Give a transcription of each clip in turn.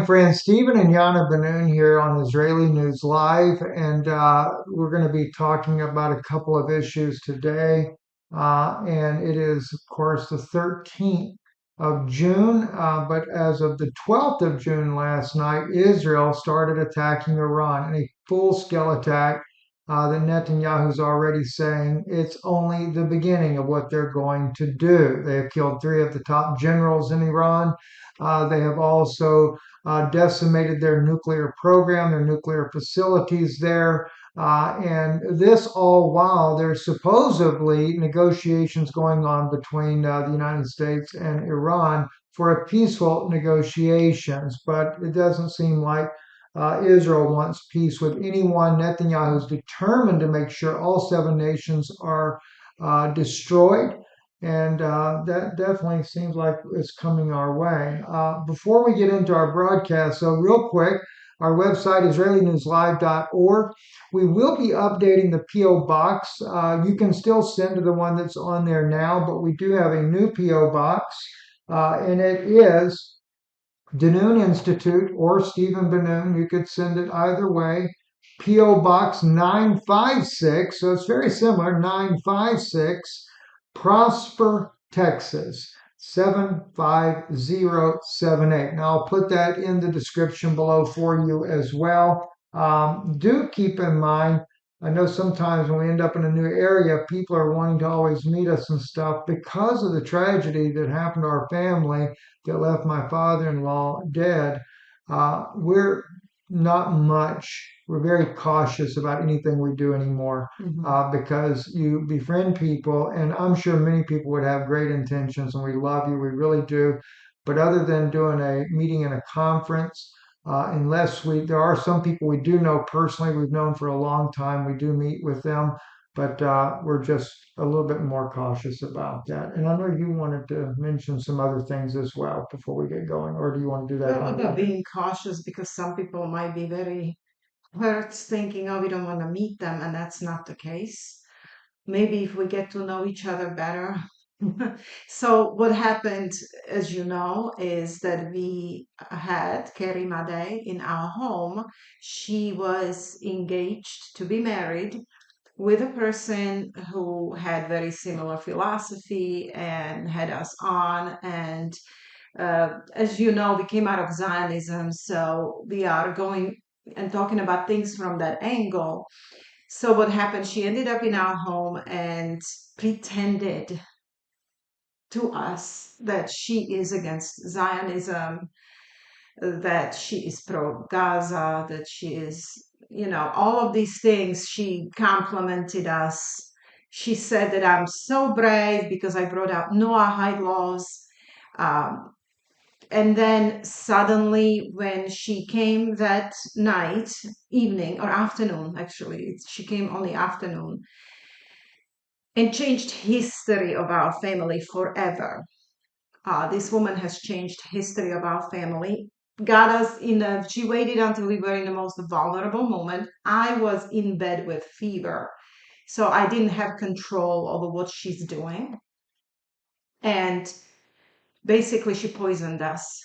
friends. Stephen and Jana Bennun here on Israeli News Live, and we're going to be talking about a couple of issues today. And it is, of course, the 13th of June, but as of the 12th of June last night, Israel started attacking Iran in a full-scale attack that Netanyahu's already saying it's only the beginning of what they're going to do. They have killed three of the top generals in Iran. They have also decimated their nuclear program, their nuclear facilities there. And this all while there's supposedly negotiations going on between the United States and Iran for a peaceful negotiations. But it doesn't seem like Israel wants peace with anyone. Netanyahu is determined to make sure all seven nations are destroyed. And that definitely seems like it's coming our way. Before we get into our broadcast, so real quick, our website is israelinewslive.org. We will be updating the P.O. box. You can still send to the one that's on there now, but we do have a new P.O. box, and it is Bennun Institute or Stephen Bennun. You could send it either way. P.O. Box 956. So it's very similar. 956, Prosper, Texas 75078. Now I'll put that in the description below for you as well. Do keep in mind, I know sometimes when we end up in a new area, people are wanting to always meet us and stuff because of the tragedy that happened to our family that left my father-in-law dead. We're not much. We're very cautious about anything we do anymore because you befriend people, and I'm sure many people would have great intentions, and we love you, we really do. But other than doing a meeting in a conference, there are some people we do know personally, we've known for a long time, we do meet with them, but we're just a little bit more cautious about that. And I know you wanted to mention some other things as well before we get going, or do you want to do that? Well, about being cautious because some people might be very hurt thinking, oh, we don't want to meet them, and that's not the case. Maybe if we get to know each other better. So what happened, as you know, is that we had Kerry Day in our home. She was engaged to be married with a person who had very similar philosophy and had us on. And as you know, we came out of Zionism, so we are going and talking about things from that angle. So what happened? She ended up in our home and pretended to us that she is against Zionism, that she is pro Gaza, that she is, all of these things. She complimented us. She said that I'm so brave because I brought out Noahide laws. Um, and then suddenly, when she came that night, evening or afternoon, actually, she came on the afternoon and changed history of our family forever. This woman has changed history of our family. Got us she waited until we were in the most vulnerable moment. I was in bed with fever, so I didn't have control over what she's doing. And basically, she poisoned us.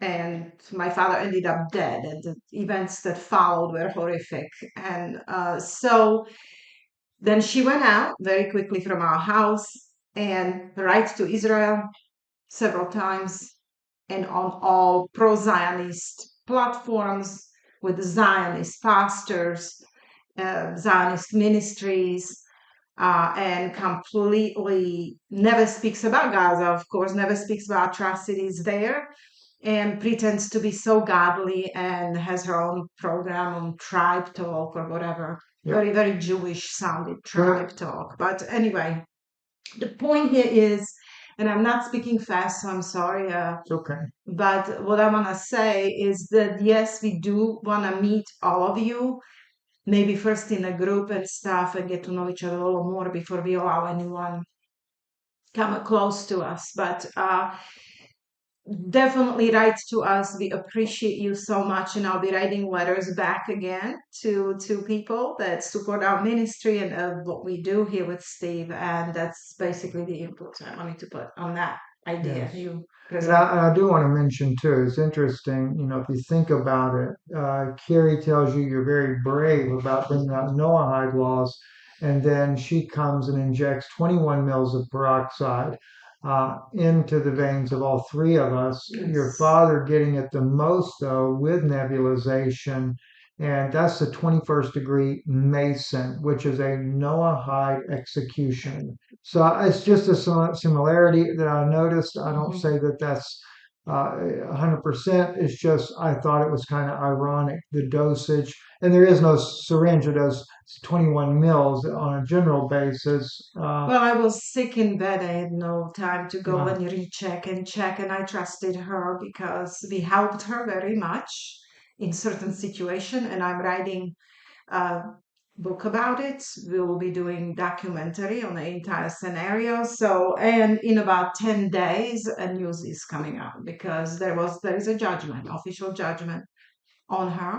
And my father ended up dead, and the events that followed were horrific. And so then she went out very quickly from our house and right to Israel several times and on all pro Zionist platforms with Zionist pastors, Zionist ministries, and completely never speaks about Gaza, of course, never speaks about atrocities there, and pretends to be so godly and has her own program on tribe talk or whatever. Yeah. Very, very Jewish sounded tribe talk. But anyway, the point here is, and I'm not speaking fast, so I'm sorry. It's okay. But what I want to say is that yes, we do want to meet all of you, maybe first in a group and stuff, and get to know each other a little more before we allow anyone come close to us. But definitely write to us. We appreciate you so much, and I'll be writing letters back again to people that support our ministry and what we do here with Steve. And that's basically the input I wanted to put on that. idea Yes. you And present. I do want to mention too, it's interesting, if you think about it, Carrie tells you you're very brave about bringing out Noahide laws, and then she comes and injects 21 mils of peroxide into the veins of all three of us. Your Yes. father getting it the most, though, with nebulization, and that's the 21st degree Mason, which is a Noahide execution. So it's just a similarity that I noticed. I don't Mhm. say that that's 100%. It's just I thought it was kind of ironic, the dosage. And there is no syringe that does 21 mils on a general basis. Well, I was sick in bed. I had no time to go Yeah, and recheck and check, and I trusted her because we helped her very much in certain situation. And I'm writing a book about it. We will be doing documentary on the entire scenario. So, and in about 10 days, a news is coming out because there is a judgment, official judgment on her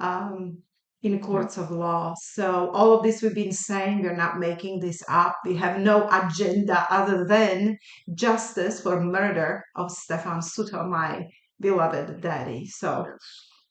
um, in yeah. courts of law. So all of this we've been saying, we're not making this up. We have no agenda other than justice for murder of Stefan Sutter, my beloved daddy. So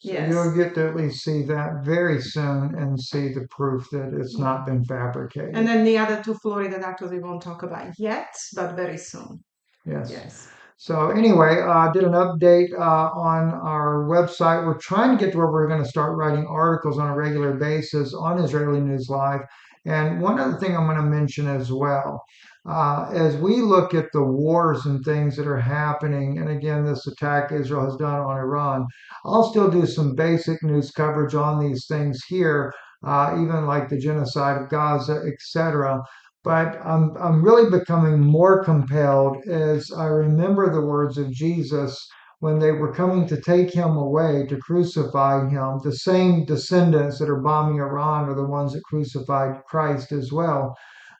Yes. So you'll yes. get to at least see that very soon and see the proof that it's Yeah. not been And fabricated. then the other two Florida doctors we won't talk about yet, but very soon. Yes. Yes. So anyway, I did an update on our website. We're trying to get to where we're going to start writing articles on a regular basis on Israeli News Live. And one other thing I'm going to mention as well, as we look at the wars and things that are happening, and again, this attack Israel has done on Iran, I'll still do some basic news coverage on these things here, even like the genocide of Gaza, etc. But I'm really becoming more compelled as I remember the words of Jesus when they were coming to take him away to crucify him. The same descendants that are bombing Iran are the ones that crucified Christ as well.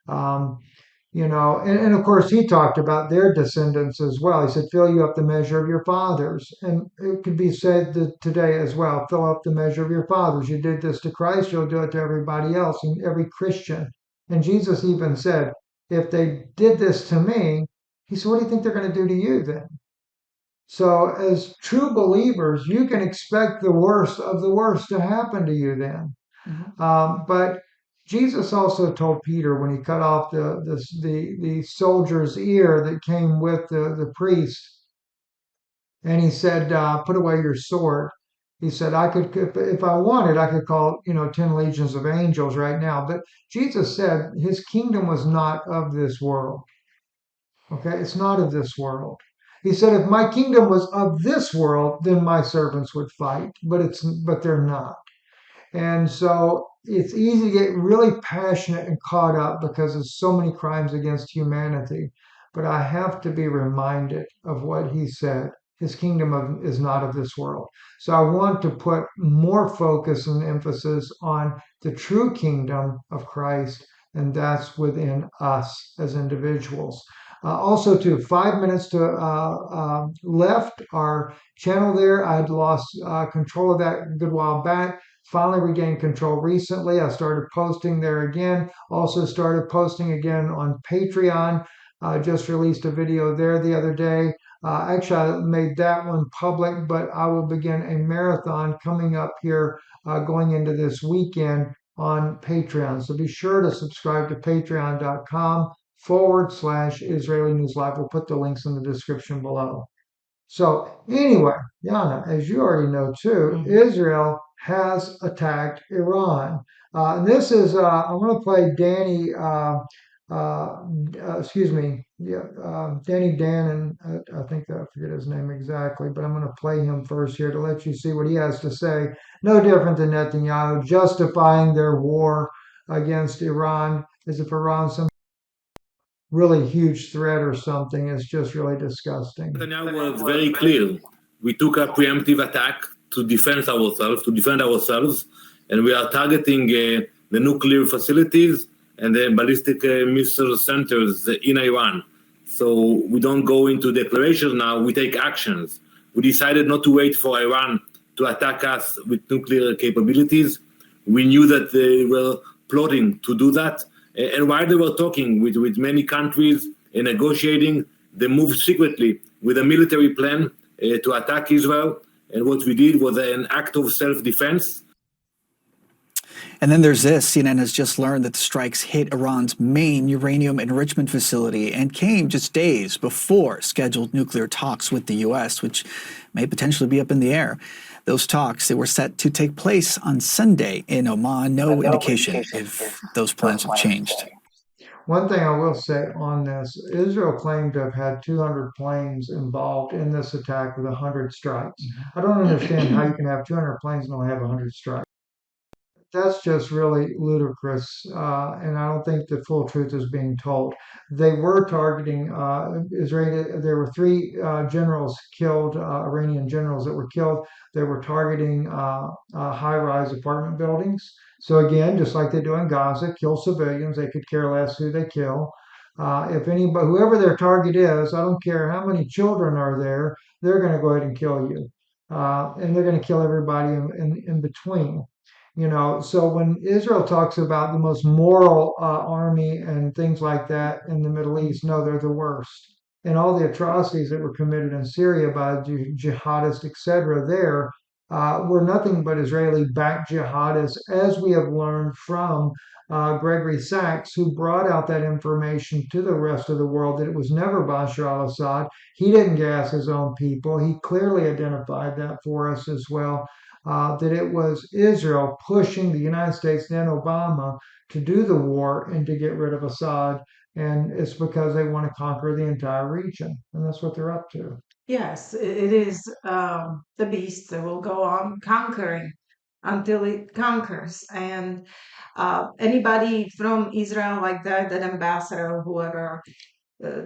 Um, and of course, he talked about their descendants as well. He said, fill you up the measure of your fathers. And it could be said today as well, fill up the measure of your fathers. You did this to Christ, you'll do it to everybody else and every Christian. And Jesus even said, if they did this to me, he said, what do you think they're going to do to you then? So, as true believers, you can expect the worst of the worst to happen to you then. Mhm. But Jesus also told Peter when he cut off the soldier's ear that came with the priest, and he said, "Put away your sword." He said, "I could, if I wanted, I could call 10 legions of angels right now." But Jesus said his kingdom was not of this world. Okay, it's not of this world. He said, "If my kingdom was of this world, then my servants would fight, but they're not." And so it's easy to get really passionate and caught up because of so many crimes against humanity. But I have to be reminded of what he said. His is not of this world. So I want to put more focus and emphasis on the true kingdom of Christ, and that's within us as individuals. Also, to 5 minutes to left our channel there, I had lost control of that a good while back. Finally regained control recently. I started posting there again. Also started posting again on Patreon. Just released a video there the other day. Actually, I made that one public, but I will begin a marathon coming up here going into this weekend on Patreon. So be sure to subscribe to patreon.com/Israeli News Live. We'll put the links in the description below. So anyway, Yana, as you already know too, Mhm. Israel has attacked Iran. And this is, I'm going to play Danny, excuse me, yeah, Danny Dannon, I think I forget his name exactly, but I'm going to play him first here to let you see what he has to say. No different than Netanyahu, justifying their war against Iran as if Iran's some really huge threat or something. It's just really disgusting. Netanyahu was very clear. We took a preemptive attack to defend ourselves, and we are targeting the nuclear facilities and the ballistic missile centers in Iran. So we don't go into declarations now, we take actions. We decided not to wait for Iran to attack us with nuclear capabilities. We knew that they were plotting to do that. And while they were talking with many countries and negotiating, they moved secretly with a military plan to attack Israel. And what we did was an act of self-defense. And then there's this. CNN has just learned that the strikes hit Iran's main uranium enrichment facility and came just days before scheduled nuclear talks with the U.S., which may potentially be up in the air. Those talks, they were set to take place on Sunday in Oman. No indication if those plans have changed. One thing I will say on this, Israel claimed to have had 200 planes involved in this attack with 100 strikes. I don't understand how you can have 200 planes and only have 100 strikes. That's just really ludicrous, and I don't think the full truth is being told. They were targeting Israeli. There were three generals killed, Iranian generals that were killed. They were targeting high-rise apartment buildings. So again, just like they do in Gaza, kill civilians. They could care less who they kill. If anybody, whoever their target is, I don't care how many children are there, they're going to go ahead and kill you, and they're going to kill everybody in between. So when Israel talks about the most moral army and things like that in the Middle East, no, they're the worst. And all the atrocities that were committed in Syria by jihadists, etc., there were nothing but Israeli-backed jihadists, as we have learned from Gregory Sachs, who brought out that information to the rest of the world that it was never Bashar al-Assad. He didn't gas his own people. He clearly identified that for us as well. That it was Israel pushing the United States and Obama to do the war and to get rid of Assad. And it's because they want to conquer the entire region. And that's what they're up to. Yes, it is the beast that will go on conquering until it conquers. And anybody from Israel like that ambassador or whoever,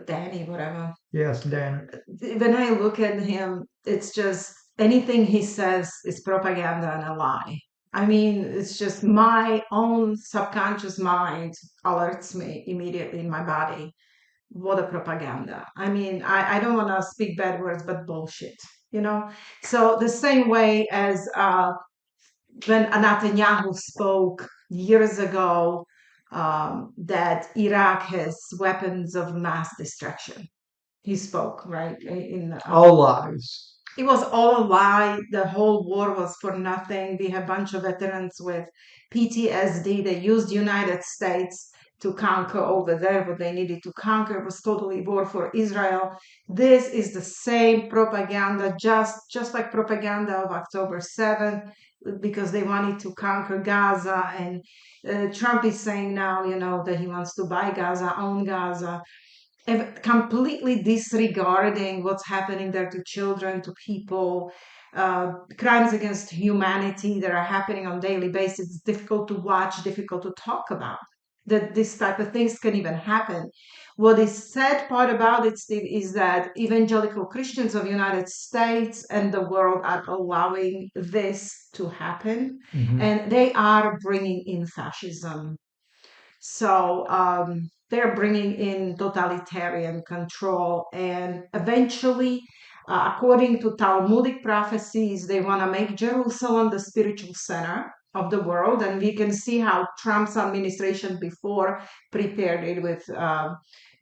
Danny, whatever. Yes, Danny. When I look at him, it's just anything he says is propaganda and a lie. I mean, it's just my own subconscious mind alerts me immediately in my body. What a propaganda. I mean, I don't want to speak bad words, but bullshit, So the same way as when Netanyahu spoke years ago that Iraq has weapons of mass destruction. He spoke, right? All lies. It was all a lie. The whole war was for nothing. We have a bunch of veterans with PTSD. They used United States to conquer over there what they needed to conquer. It was totally war for Israel. This is the same propaganda, just like propaganda of October 7th, because they wanted to conquer Gaza. And Trump is saying now, that he wants to buy Gaza, own Gaza, completely disregarding what's happening there to children, to people, crimes against humanity that are happening on a daily basis. It's difficult to watch, difficult to talk about, that this type of things can even happen. What is sad part about it, Steve, is that evangelical Christians of the United States and the world are allowing this to happen, and they are bringing in fascism. So they're bringing in totalitarian control, and eventually, according to Talmudic prophecies, they want to make Jerusalem the spiritual center of the world. And we can see how Trump's administration before prepared it with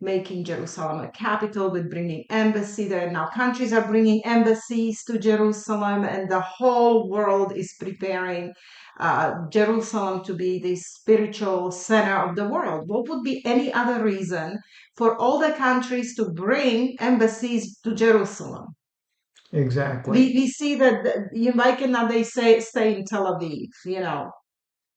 making Jerusalem a capital, with bringing embassy there. Now countries are bringing embassies to Jerusalem, and the whole world is preparing Jerusalem to be the spiritual center of the world. What would be any other reason for all the countries to bring embassies to Jerusalem? Exactly. We see that why cannot they stay in Tel Aviv?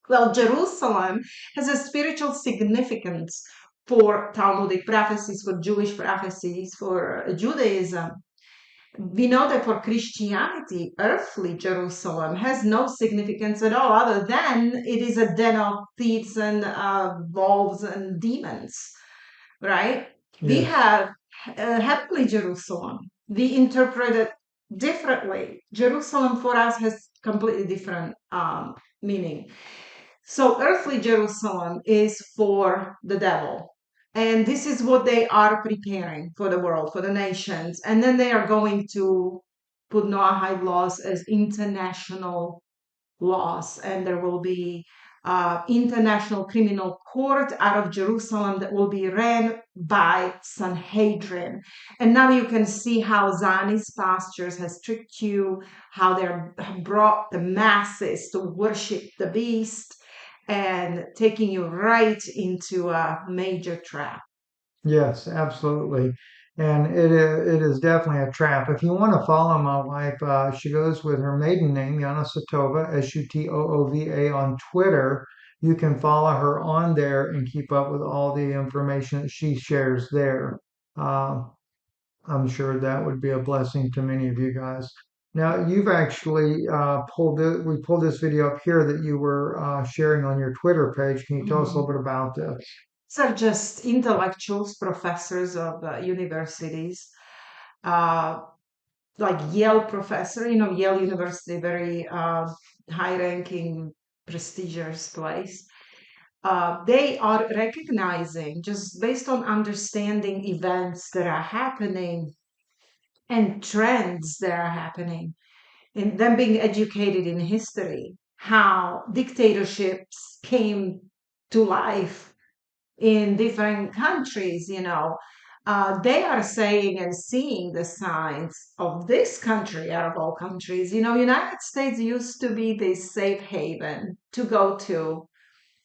Well, Jerusalem has a spiritual significance for Talmudic prophecies, for Jewish prophecies, for Judaism. We know that for Christianity, earthly Jerusalem has no significance at all, other than it is a den of thieves and wolves and demons, right? Yes. We have heavenly Jerusalem. We interpret it differently. Jerusalem for us has completely different meaning. So earthly Jerusalem is for the devil. And this is what they are preparing for the world, for the nations. And then they are going to put Noahide laws as international laws. And there will be international criminal court out of Jerusalem that will be ran by Sanhedrin. And now you can see how Zionist pastors has tricked you, how they're brought the masses to worship the beast and taking you right into a major trap. Yes, absolutely. And it is definitely a trap. If you want to follow my wife, she goes with her maiden name, Jana Satova, Sutoova on Twitter. You can follow her on there and keep up with all the information that she shares there. Uh, I'm sure that would be a blessing to many of you guys. Now, you've actually we pulled this video up here that you were sharing on your Twitter page. Can you tell us a little bit about this? These are just intellectuals, professors of universities, like Yale professor, Yale University, very high-ranking, prestigious place. They are recognizing, just based on understanding events that are happening and trends that are happening, and them being educated in history, how dictatorships came to life in different countries, they are saying and seeing the signs of this country out of all countries. United States used to be this safe haven to go to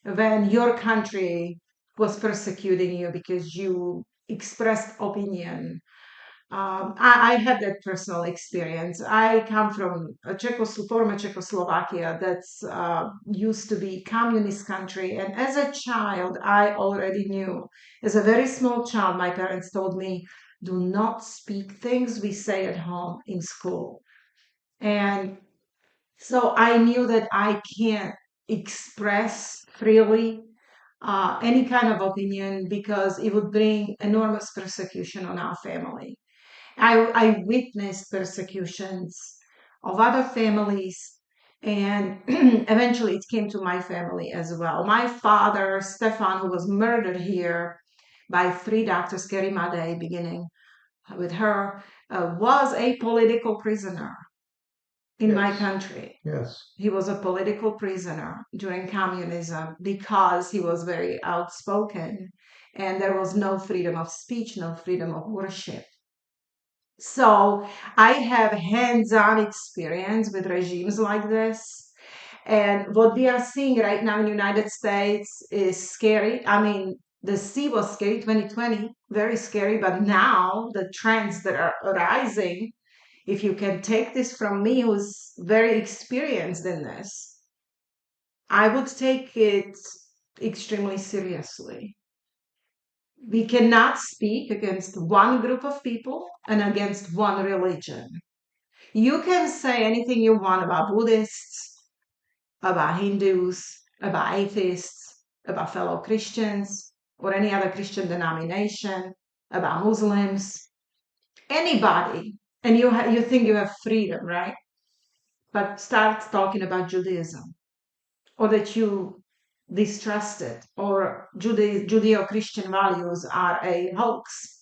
when your country was persecuting you because you expressed opinion. I had that personal experience. I come from a former Czechoslovakia that's used to be communist country, and as a child, I already knew. As a very small child, my parents told me, "Do not speak things we say at home in school," and so I knew that I can't express freely any kind of opinion because it would bring enormous persecution on our family. I witnessed persecutions of other families, and eventually it came to my family as well. My father, Stefan, who was murdered here by 3 doctors, Kerry Madej, beginning with her, was a political prisoner in my country. Yes. He was a political prisoner during communism because he was very outspoken, and there was no freedom of speech, no freedom of worship. So I have hands-on experience with regimes like this. And what we are seeing right now in the United States is scary. I mean, the sea was scary, 2020, very scary. But now the trends that are arising, if you can take this from me, who's very experienced in this, I would take it extremely seriously. We cannot speak against one group of people and against one religion. You can say anything you want about Buddhists, about Hindus, about atheists, about fellow Christians, or any other Christian denomination, about Muslims, anybody, and you think you have freedom, right? But start talking about Judaism, or that you distrust it, or Judeo-Christian values are a hoax.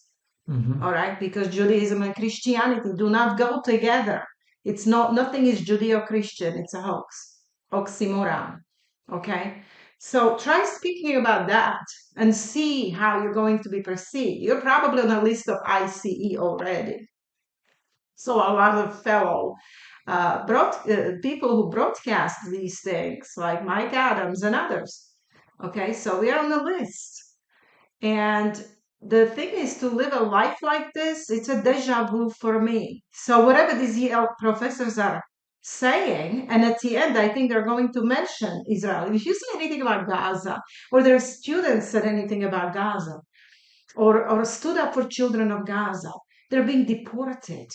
All right, because Judaism and Christianity do not go together. It's nothing is Judeo-Christian, it's a hoax, oxymoron. Okay, so try speaking about that and see how you're going to be perceived. You're probably on a list of ICE already. So a lot of fellow people who broadcast these things, like Mike Adams and others. Okay, so we are on the list. And the thing is, to live a life like this, it's a deja vu for me. So whatever these Yale professors are saying, and at the end, I think they're going to mention Israel. If you say anything about Gaza, or their students said anything about Gaza, or stood up for children of Gaza, they're being deported.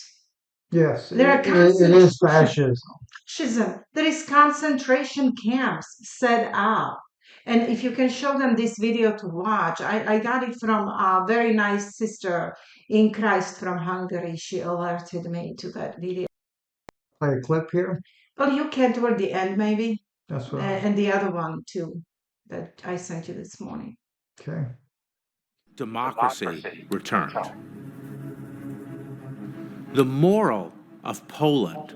Yes, There are it is fascism. There is concentration camps set up. And if you can show them this video to watch, I got it from a very nice sister in Christ from Hungary. She alerted me to that video. Play a clip here. Well, you can toward the end, maybe. That's what. And the other one, too, that I sent you this morning. Okay. Democracy returned. The moral of Poland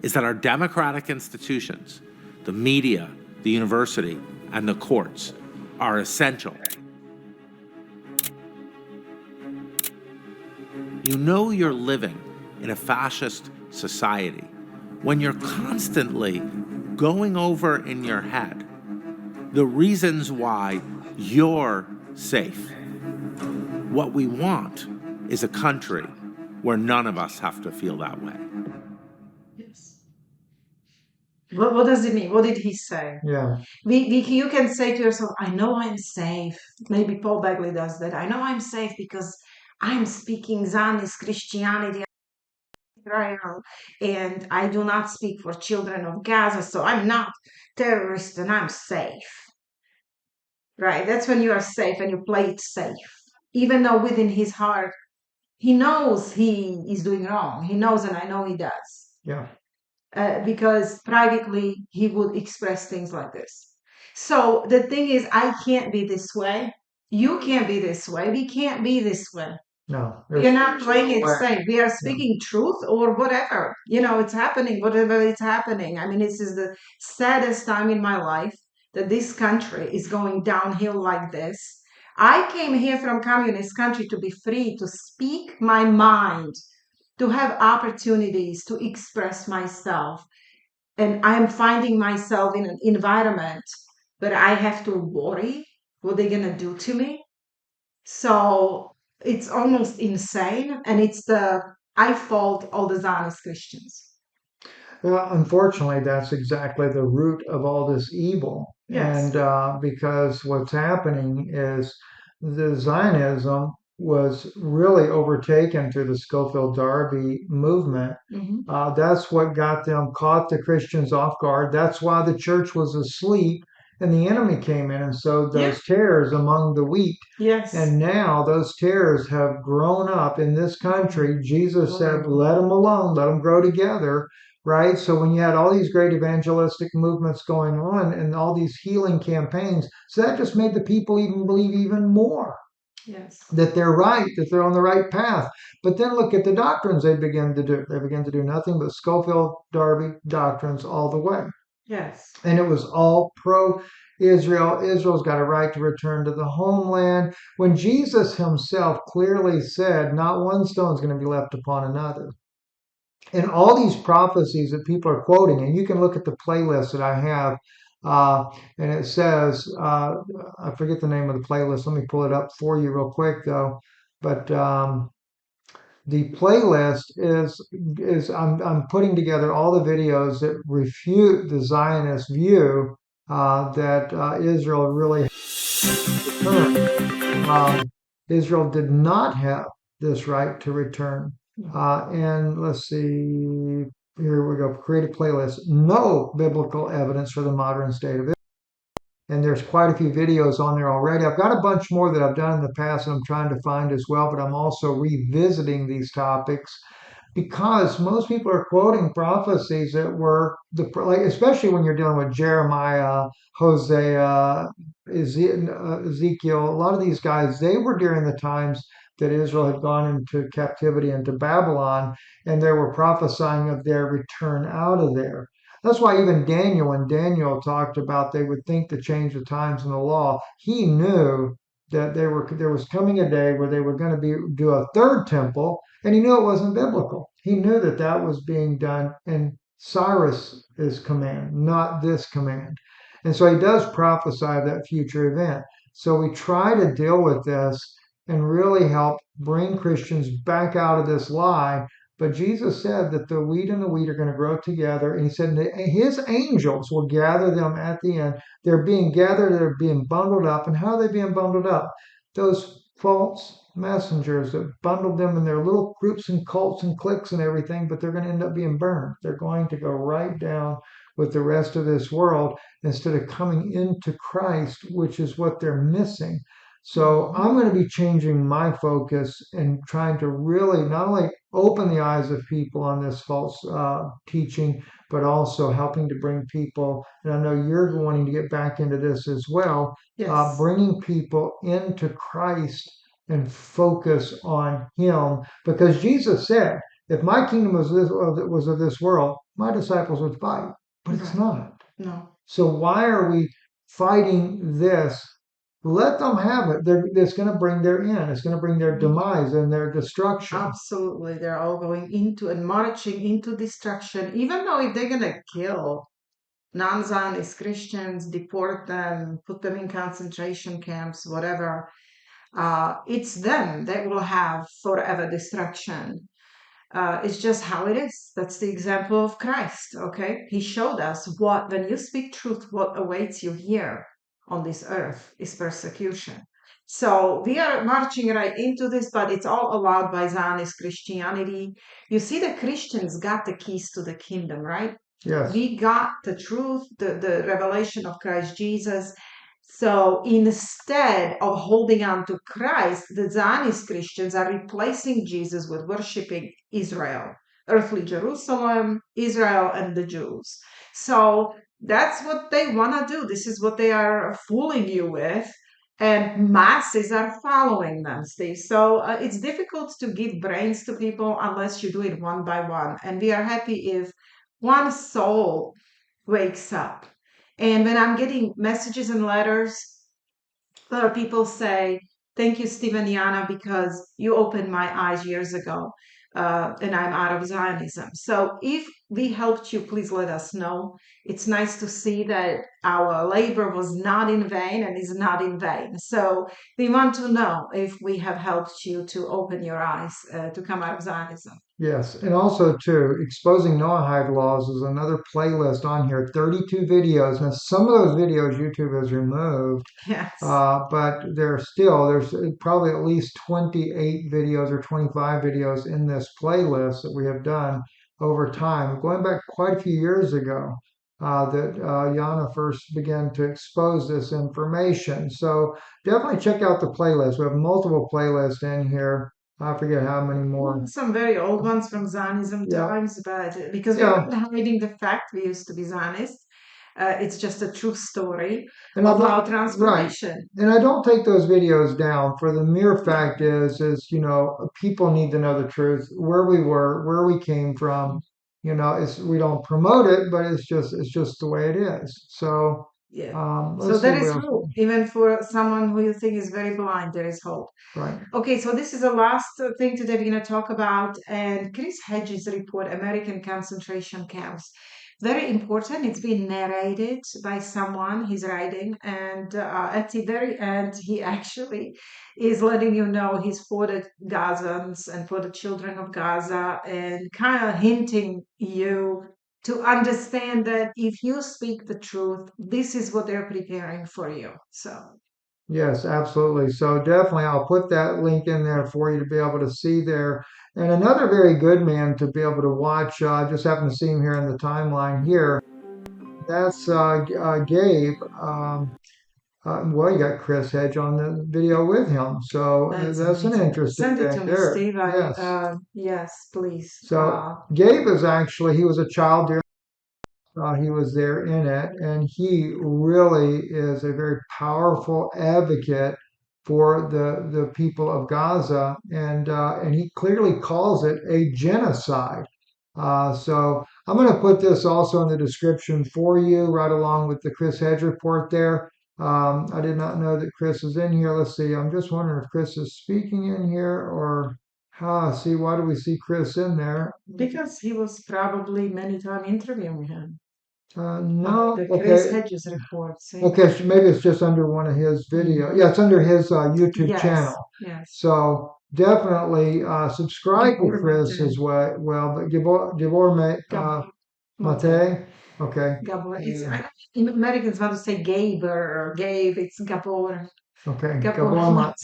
is that our democratic institutions, the media, the university, and the courts are essential. You know you're living in a fascist society when you're constantly going over in your head the reasons why you're safe. What we want is a country where none of us have to feel that way. Yes. What does it mean? What did he say? Yeah. You can say to yourself, I know I'm safe. Maybe Paul Bagley does that. I know I'm safe because I'm speaking Zionist Christianity, Israel, and I do not speak for children of Gaza, so I'm not terrorist and I'm safe. Right? That's when you are safe and you play it safe. Even though within his heart, he knows he is doing wrong. He knows, and I know he does. Yeah. Because privately he would express things like this. So the thing is, I can't be this way. You can't be this way. We can't be this way. No. We're not playing it way. safe. We are speaking truth or whatever. It's happening, whatever it's happening. I mean, this is the saddest time in my life that this country is going downhill like this. I came here from communist country to be free, to speak my mind, to have opportunities to express myself. And I'm finding myself in an environment that I have to worry what they're going to do to me. So it's almost insane. And I fault all the Zionist Christians. Well, unfortunately, that's exactly the root of all this evil. Yes. And because what's happening is the Zionism was really overtaken through the Schofield-Darby movement. Mm-hmm. That's what caught the Christians off guard. That's why the church was asleep and the enemy came in and sowed those tares among the wheat. Yes. And now those tares have grown up in this country. Jesus said, let them alone, let them grow together. Right? So when you had all these great evangelistic movements going on and all these healing campaigns, so that just made the people even believe even more. Yes. That they're right, that they're on the right path. But then look at the doctrines they begin to do. They begin to do nothing but Schofield-Darby doctrines all the way. Yes. And it was all pro-Israel. Israel's got a right to return to the homeland. When Jesus himself clearly said, not one stone is going to be left upon another. And all these prophecies that people are quoting, and you can look at the playlist that I have, and it says, I forget the name of the playlist. Let me pull it up for you real quick, though. But the playlist is I'm putting together all the videos that refute the Zionist view that Israel really Israel did not have this right to return. And let's see, here we go, create a playlist. No biblical evidence for the modern state of Israel. And there's quite a few videos on there already. I've got a bunch more that I've done in the past and I'm trying to find as well, but I'm also revisiting these topics because most people are quoting prophecies that were especially when you're dealing with Jeremiah, Hosea, Ezekiel. A lot of these guys, they were during the times that Israel had gone into captivity into Babylon, and they were prophesying of their return out of there. That's why even when Daniel talked about they would think to change the times in the law, he knew that there was coming a day where they were going to do a third temple, and he knew it wasn't biblical. He knew that that was being done in Cyrus's command, not this command. And so he does prophesy that future event. So we try to deal with this and really help bring Christians back out of this lie. But Jesus said that the wheat and the wheat are going to grow together. And he said that his angels will gather them at the end. They're being gathered, they're being bundled up. And how are they being bundled up? Those false messengers that bundled them in their little groups and cults and cliques and everything, but they're going to end up being burned. They're going to go right down with the rest of this world instead of coming into Christ, which is what they're missing. So I'm going to be changing my focus and trying to really not only open the eyes of people on this false teaching, but also helping to bring people, and I know you're wanting to get back into this as well, Yes. bringing people into Christ and focus on Him. Because Jesus said, if my kingdom was of this world, my disciples would fight, but it's not. No. So why are we fighting this, let them have it. It's going to bring their end. It's going to bring their demise and their destruction. Absolutely. They're all going into and marching into destruction, even though if they're going to kill non-Zionist Christians, deport them, put them in concentration camps, whatever, it's them that will have forever destruction. It's just how it is. That's the example of Christ, okay? He showed us what, when you speak truth, what awaits you here on this earth is persecution. So we are marching right into this, but it's all allowed by Zionist Christianity. You see, the Christians got the keys to the kingdom, right? Yes. We got the truth, the revelation of Christ Jesus. So instead of holding on to Christ, the Zionist Christians are replacing Jesus with worshiping Israel, earthly Jerusalem, Israel, and the Jews. So that's what they want to do. This is what they are fooling you with. And masses are following them, Steve. So it's difficult to give brains to people unless you do it one by one. And we are happy if one soul wakes up. And when I'm getting messages and letters, people say, "Thank you, Steve and Jana, because you opened my eyes years ago, and I'm out of Zionism." So if we helped you, please let us know. It's nice to see that our labor was not in vain and is not in vain. So we want to know if we have helped you to open your eyes to come out of Zionism. Yes, and also too, exposing Noahide laws is another playlist on here. 32 videos. Now, some of those videos YouTube has removed, Yes. but there's probably at least 28 videos or 25 videos in this playlist that we have done over time, going back quite a few years ago. That Jana first began to expose this information. So definitely check out the playlist. We have multiple playlists in here. I forget how many more. Some very old ones from Zionism Yeah. times, but because we're Yeah. not hiding the fact we used to be Zionist, it's just a true story And of our right. transformation. And I don't take those videos down for the mere fact is, people need to know the truth, where we were, where we came from. We don't promote it, but it's just the way it is. So Yeah. let's So see there what is else. hope. Even for someone who you think is very blind, there is hope. Right. Okay, so this is the last thing today we're going to talk about. And Chris Hedges' report, American Concentration Camps. Very important. It's been narrated by someone he's writing. And at the very end, he actually is letting you know he's for the Gazans and for the children of Gaza and kind of hinting you to understand that if you speak the truth, this is what they're preparing for you. So Yes, absolutely. So definitely, I'll put that link in there for you to be able to see there. And another very good man to be able to watch. I just happen to see him here in the timeline here. That's Gabe. Well, you got Chris Hedge on the video with him, so that's an amazing. interesting Send it thing to me, there. Steve. Yes. Yes, please. So Gabe is actually he was a child during he was there in it, and he really is a very powerful advocate for the people of Gaza, and he clearly calls it a genocide. So I'm going to put this also in the description for you, right along with the Chris Hedge report there. I did not know that Chris is in here. Let's see. I'm just wondering if Chris is speaking in here or see, why do we see Chris in there? Because he was probably many times interviewing him. No. The Chris Okay. Hedges report. See? Okay, so maybe it's just under one of his videos. Yeah, it's under his YouTube Yes, channel. yes. So definitely subscribe to Gabor Chris Mate. as well. But Gabor Mate. Okay. Gabor. Yeah. Americans want to say Gaber or Gabe. It's Gabor. Okay. Gabor Mate.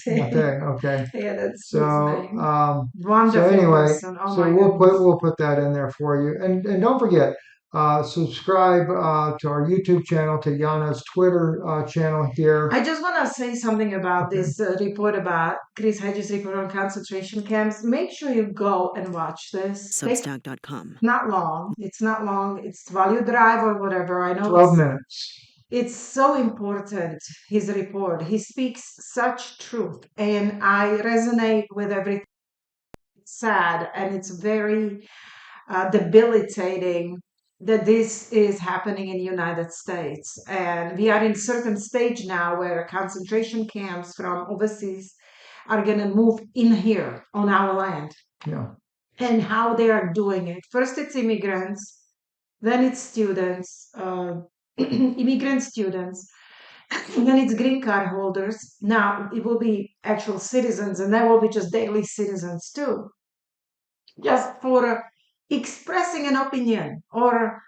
Okay. Yeah, that's his So name. so Wonderful anyway, person. Oh so my we'll goodness. put that in there for you. And don't forget, subscribe to our YouTube channel, to Jana's Twitter channel here. I just want to say something about Okay. this report about Chris Hedges' report on concentration camps. Make sure you go and watch this. Substack.com. Not long. It's not long. It's while you drive or whatever. I know 12 minutes. it's so important, his report. He speaks such truth, and I resonate with everything. It's sad, and it's very debilitating that this is happening in the United States. And we are in certain stage now where concentration camps from overseas are going to move in here on our land. Yeah. And how they are doing it. First, it's immigrants, then it's students, immigrant students, and then it's green card holders. Now it will be actual citizens, and then will be just daily citizens too. Just for expressing an opinion or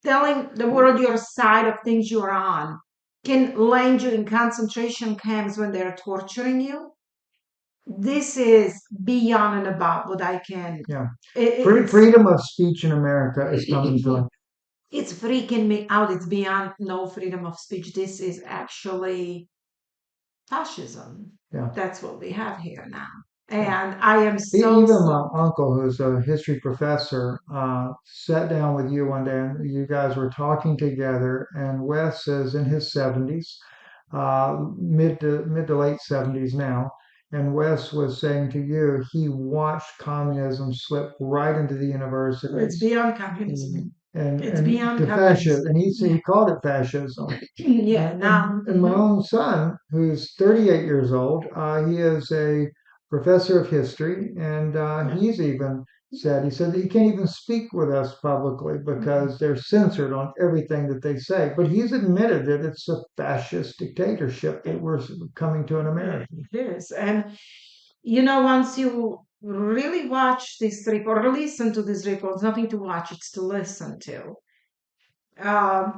telling the world your side of things you're on can land you in concentration camps when they're torturing you. This is beyond and above what I can. Yeah. It's, Freedom of speech in America is coming to an it's freaking me out. It's beyond no freedom of speech. This is actually fascism. Yeah. That's what we have here now. And I am so Even so my uncle, who's a history professor, sat down with you one day, and you guys were talking together. And Wes is in his 70s, mid to late 70s now. And Wes was saying to you, he watched communism slip right into the it's universities beyond communism. It's and beyond to fascism. communism. And he called it fascism. Yeah, now And my own son, who's 38 years old, he is a professor of history, and he's even said, he said that he can't even speak with us publicly because they're censored on everything that they say. But he's admitted that it's a fascist dictatorship that we're coming to in America. it is. And once you really watch this report or listen to this report, it's nothing to watch, it's to listen to. I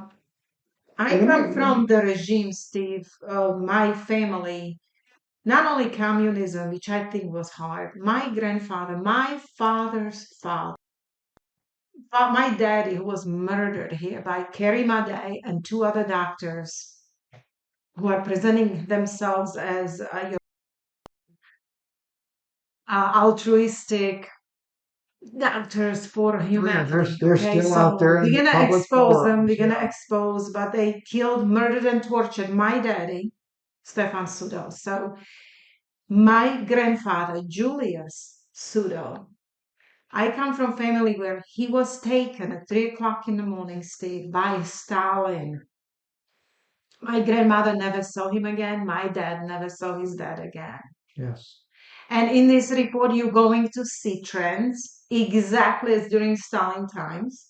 come from the regime, Steve. My family, not only communism, which I think was hard, my grandfather, my father's father, my daddy, who was murdered here by Kerry Madej and two other doctors who are presenting themselves as altruistic doctors for humanity. They're Okay, still so out there we're in gonna public expose them. forums. We're gonna Yeah. expose, but they killed, murdered, and tortured my daddy, Stefan Sudo. So my grandfather, Julius Sudo, I come from a family where he was taken at 3 o'clock in the morning, Steve, by Stalin. My grandmother never saw him again. My dad never saw his dad again. Yes. And in this report, you're going to see trends exactly as during Stalin times.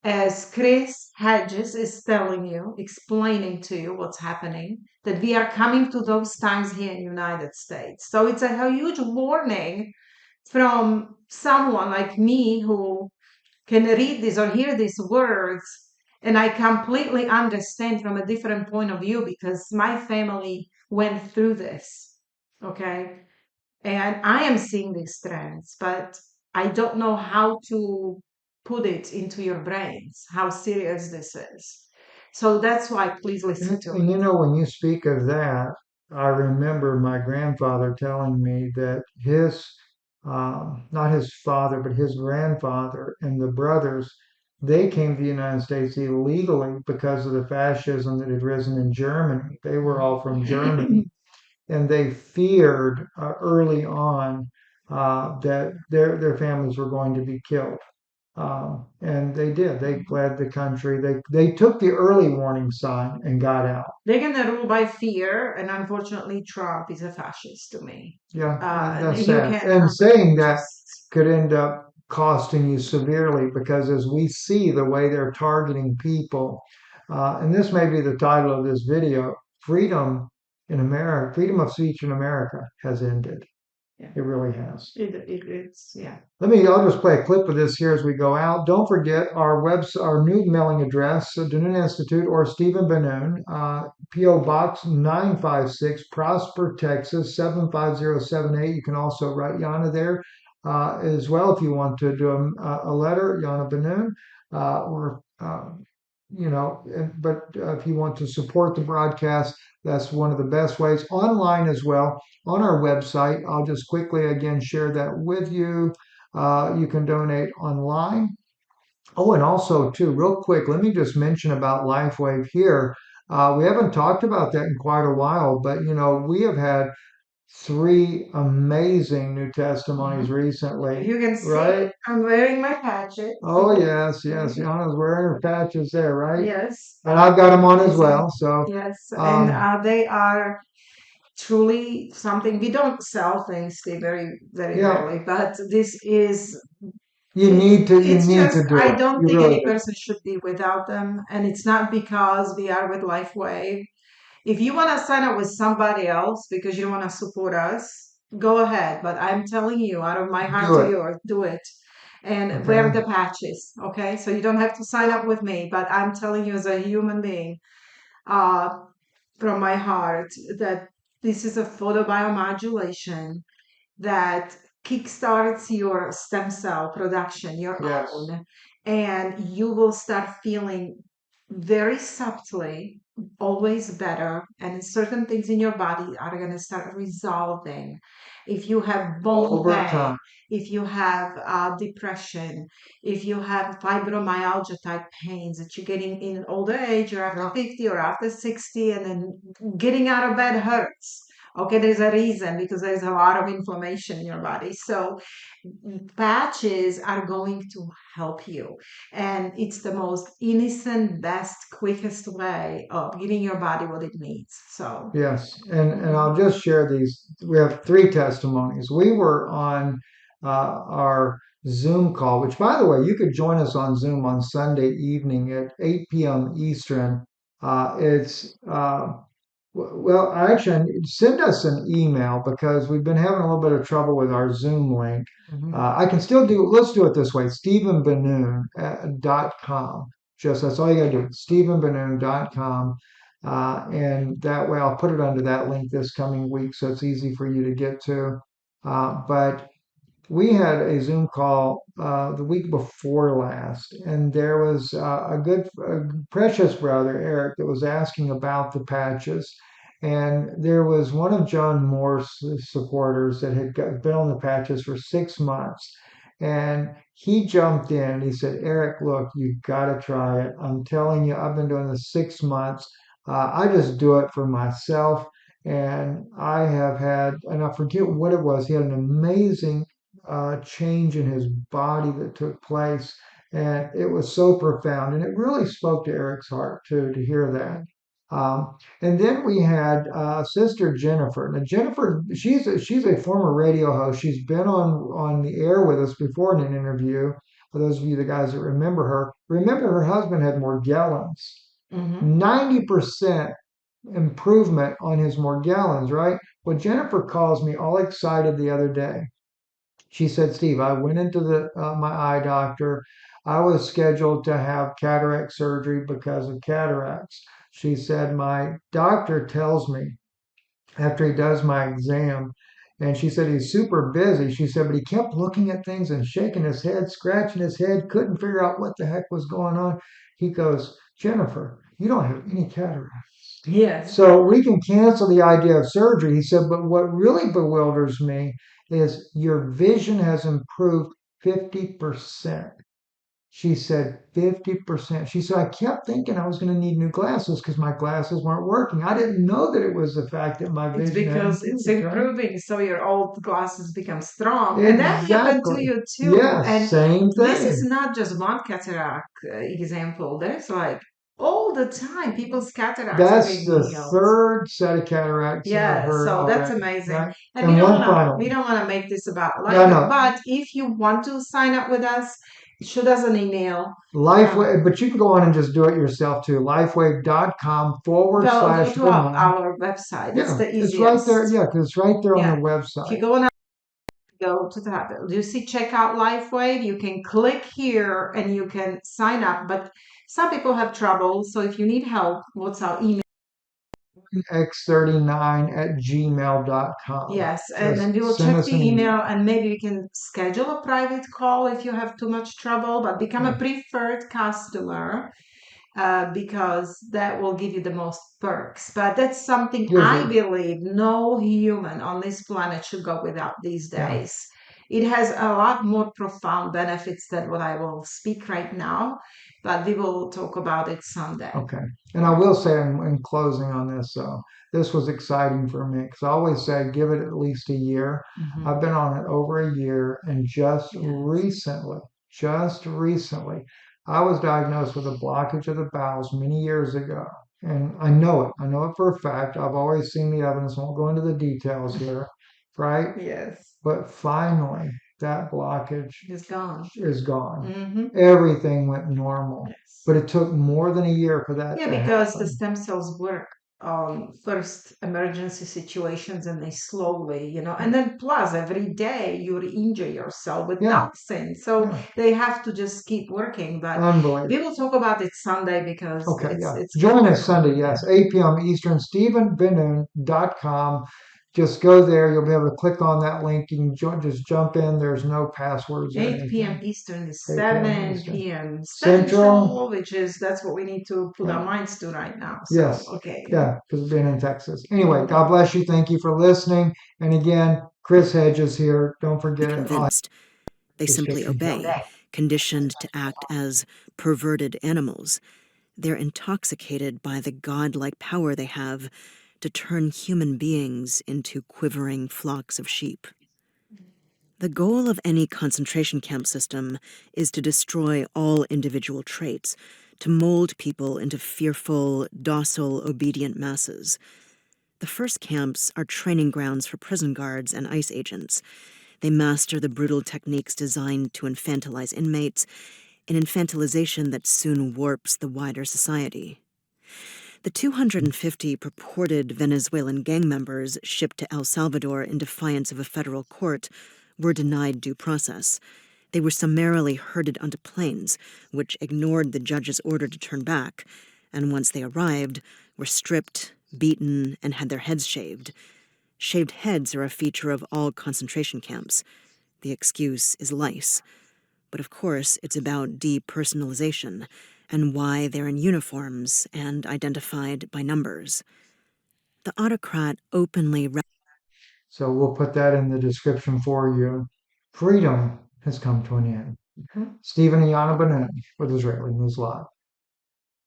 As Chris Hedges is telling you, explaining to you what's happening, that we are coming to those times here in the United States. So it's a huge warning from someone like me who can read this or hear these words, and I completely understand from a different point of view because my family went through this. Okay. And I am seeing these trends, but I don't know how to put it into your brains, how serious this is. So that's why please listen to And it. when you speak of that, I remember my grandfather telling me that not his father, but his grandfather and the brothers, they came to the United States illegally because of the fascism that had risen in Germany. They were all from Germany, and they feared early on that their families were going to be killed. And they did. They fled the country. They took the early warning sign and got out. They're going to rule by fear, and unfortunately, Trump is a fascist to me. Yeah, that's You sad. can't And saying that just. could end up costing you severely because as we see the way they're targeting people, and this may be the title of this video, freedom in America, freedom of speech in America has ended. Yeah. It really has. It's yeah. I'll just play a clip of this here as we go out. Don't forget our new mailing address, Bennun Institute or Stephen Bennun, P.O. Box 956, Prosper, Texas 75078. You can also write Jana there as well if you want to do a letter, Jana Bennun, or but if you want to support the broadcast, that's one of the best ways. Online as well on our website. I'll just quickly again share that with you. You can donate online. Oh, and also too, real quick, let me just mention about Lifewave here. We haven't talked about that in quite a while, but we have had three amazing new testimonies recently, You can see right? I'm wearing my patches. Oh, yes, yes. Yana's wearing her patches there, right? Yes. And I've got them on as Amazing. well. So, Yes, and um, they are truly something. We don't sell things, they very yeah, rarely, but this is you it's need just to do I it. don't You think really any do. person should be without them, and it's not because we are with Lifewave. If you want to sign up with somebody else because you don't want to support us, go ahead. But I'm telling you, out of my heart Do to it. yours, do it and wear Okay. the patches. Okay, so you don't have to sign up with me, but I'm telling you as a human being, uh, from my heart, that this is a photobiomodulation that kickstarts your stem cell production, your Yes. own, and you will start feeling very subtly always better, and certain things in your body are going to start resolving. If you have bone Over pain, time. if you have depression, if you have fibromyalgia type pains that you're getting in older age or after 50 or after 60, and then getting out of bed hurts. Okay, there's a reason, because there's a lot of inflammation in your body. So patches are going to help you. And it's the most innocent, best, quickest way of giving your body what it needs. So, Yes. And I'll just share these. We have three testimonies. We were on our Zoom call, which, by the way, you could join us on Zoom on Sunday evening at 8 p.m. Eastern. It's well, actually, send us an email because we've been having a little bit of trouble with our Zoom link. I can still do, let's do it this way, stephenbenoon.com. Just that's all you got to do, stephenbenoon.com. And that way I'll put it under that link this coming week so it's easy for you to get to. But we had a Zoom call the week before last, and there was a precious brother, Eric, that was asking about the patches. And there was one of John Morse's supporters that been on the patches for 6 months. And he jumped in. He said, Eric, look, you've got to try it. I'm telling you, I've been doing this 6 months. I just do it for myself. And I have had, and I forget what it was, he had an amazing change in his body that took place. And it was so profound. And it really spoke to Eric's heart, too, to hear that. And then we had Sister Jennifer. Now, Jennifer, she's a former radio host. She's been on the air with us before in an interview. For those of you, the guys that remember her husband had Morgellons. 90% improvement on his Morgellons, right? Well, Jennifer calls me all excited the other day. She said, Steve, I went into my eye doctor. I was scheduled to have cataract surgery because of cataracts. She said, my doctor tells me after he does my exam, and she said he's super busy. She said, but he kept looking at things and shaking his head, scratching his head, couldn't figure out what the heck was going on. He goes, Jennifer, you don't have any cataracts. yes. So we can cancel the idea of surgery. He said, but what really bewilders me is your vision has improved 50%. She said 50%. She said, I kept thinking I was going to need new glasses because my glasses weren't working. I didn't know that it was the fact that my It's vision had because it's improved, right? improving, so your old glasses become strong. And that happened to Exactly. you too. Yes, And same this is thing. not just one cataract example. There's like all the time people's cataracts are That's being the healed. third set of cataracts that I've Yeah, heard so that's already, amazing. right? And And one final we one. don't want to make this about No, Lifeway, no. but if you want to sign up with us, shoot us an email. Lifewave, but you can go on and just do it yourself too. Lifewave.com forward Well, go slash to Benoon. our website. That's Yeah, the it's right there. easiest. Yeah, because it's right there on the Yeah. If you website. go on go to the you see check out Lifewave, you can click here and you can sign up, but some people have trouble, so if you need help, what's our email? X39 at gmail.com. Yes, and then Just we will send check us the an email. email and maybe we can schedule a private call if you have too much trouble, but become a Yeah. preferred customer, because that will give you the most perks. But that's something Gives I you, believe no human on this planet should go without these yeah. days. it has a lot more profound benefits than what I will speak right now, but we will talk about it someday. Okay. And I will say in closing on this, this was exciting for me because I always say give it at least a year. Mhm. I've been on it over a year, and just Yes. recently, I was diagnosed with a blockage of the bowels many years ago. And I know it. I know it for a fact. I've always seen the evidence. I won't go into the details here, right? Yes. But finally, that blockage It's gone. is gone. Hmm. Everything went normal. Yes. But it took more than a year for that Yeah, to because the happen. stem cells work on first emergency situations and they slowly, and then plus every day you injure yourself with Yeah. nothing. So Yeah. they have to just keep working. But Unbelievable. we will talk about it Sunday because Okay, it's yeah. it's Join good us to- Sunday, yes, 8 p.m. Eastern, StephenBennoun.com. Just go there. You'll be able to click on that link. You can just jump in. There's no passwords or 8 p.m. anything. Eastern is 8 p.m. 7 Eastern. p.m. Central. Central, which is that's what we need to put our Yeah. minds to right now. So Yes. okay. Yeah, because being in Texas. Anyway, God bless you. Thank you for listening. And again, Chris Hedges here. Don't forget it. Convinced. They simply Description. obey, conditioned to act as perverted animals. They're intoxicated by the godlike power they have to turn human beings into quivering flocks of sheep. The goal of any concentration camp system is to destroy all individual traits, to mold people into fearful, docile, obedient masses. The first camps are training grounds for prison guards and ICE agents. They master the brutal techniques designed to infantilize inmates, an infantilization that soon warps the wider society. The 250 purported Venezuelan gang members shipped to El Salvador in defiance of a federal court were denied due process. They were summarily herded onto planes, which ignored the judge's order to turn back, and once they arrived, were stripped, beaten, and had their heads shaved. Shaved heads are a feature of all concentration camps. The excuse is lice. But of course, it's about depersonalization and why they're in uniforms and identified by numbers. The autocrat openly... So we'll put that in the description for you. Freedom has come to an end. Stephen and Jana Bennun with Israeli News Live.